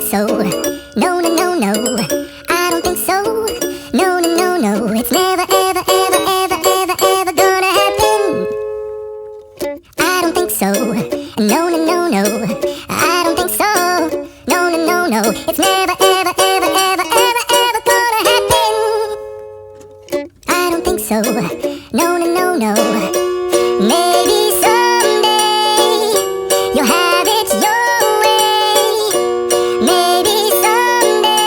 so. No, no, no, no. I don't think so. No, no, no, no. It's never, ever, ever, ever, ever, ever gonna happen. I don't think so. No, no, no, no. I don't think so. No, no, no, no. It's never, ever, ever, ever, ever, ever gonna happen. I don't think so. No, no, no, no. Maybe someday you'll have it your way. Maybe someday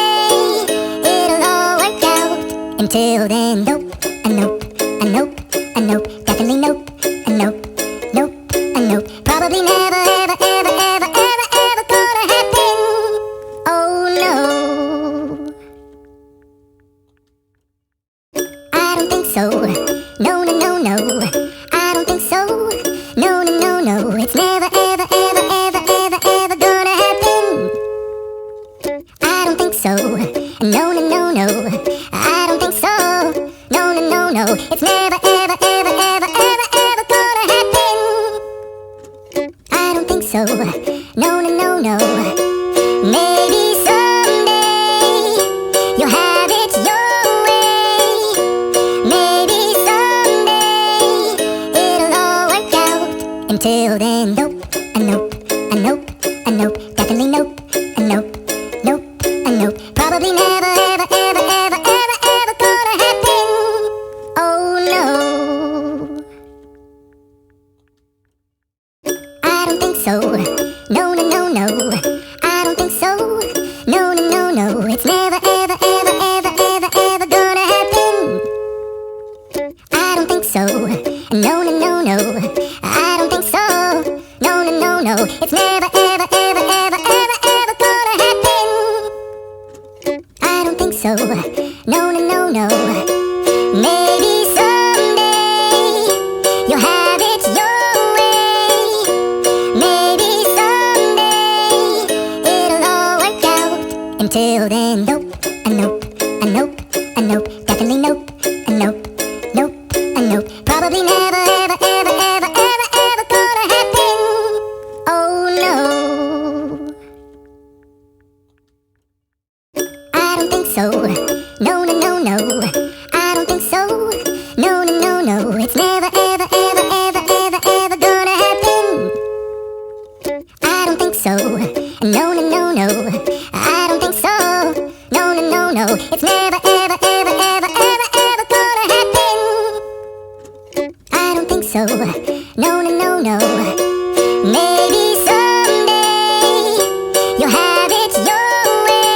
it'll all work out. Until then, nope, a nope, a nope, a nope, definitely nope, a nope, nope, a nope. Probably never, ever, ever, ever, ever, ever gonna happen. Oh no. I don't think so. No, no, no, no. I don't think so. No, no, no, no. It's never, ever, ever, ever, ever, ever gonna happen. I don't think so. No, no, no, no. I don't think so. No, no, no, no. It's never, ever, ever, ever, ever, ever gonna happen. I don't think so. No, no, no, no. Maybe someday you'll have it your way. Maybe someday it'll all work out. Until then, nope, a nope, a nope, a nope, definitely nope, a nope, nope, a nope. Probably never, ever, ever, ever, ever, ever gonna happen. Oh no. I don't think so. No, no, no, no. I don't think so. No, no, no, no. It's never, ever, ever, ever, ever, ever gonna happen. I don't think so. No, no, no, no. I don't think so. No, no, no, no. It's never, ever, ever, ever, ever, ever gonna happen. I don't think so. No, no, no, no. Maybe someday you'll have it your way. Maybe someday it'll all work out. Until then, nope, a nope, a nope, a nope, definitely nope, a nope, nope, a nope. Probably never, ever, ever, ever, ever, ever gonna happen. Oh no. I don't think so. No, no, no, no. I don't think so. No, no, no, no. It's never, ever, ever, ever, ever, ever gonna happen. I don't think so. No, no, no, no. I don't think so. No, no, no, no. It's never, ever, ever, ever, ever, ever gonna happen. I don't think so. No, no, no, no. Maybe someday you'll have it your way.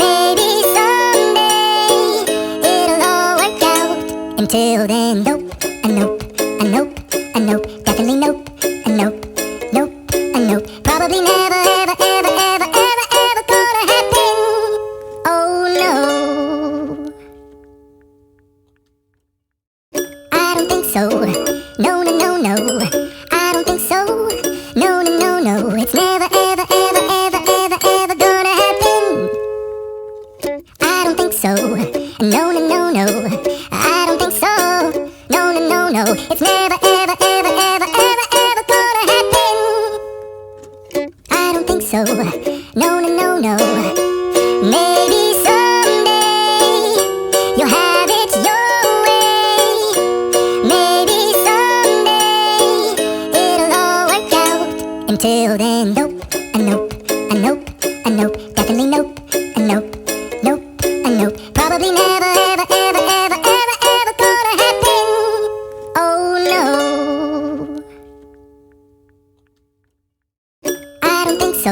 Maybe someday it'll all work out. Until then, nope, a nope, a nope, a nope, definitely nope, a nope, nope, a nope. Probably never, ever, ever, ever, ever, ever gonna happen. Oh no. I don't think so. No, no, no, no. I don't think so. No, no, no, no. It's never, ever, ever, ever, ever, ever gonna happen. I don't think so. No, no, no, no. I don't think so. No, no, no, no. It's never, ever, ever, ever, ever, ever gonna happen. I don't think so. No, no, no, no. Maybe someday you'll have it your way. Maybe someday it'll all work out. Until then, nope, a nope, a nope, a nope, definitely nope, a nope, nope, a nope. Probably never, ever, ever, ever, ever, ever gonna happen. Oh no. I don't think so.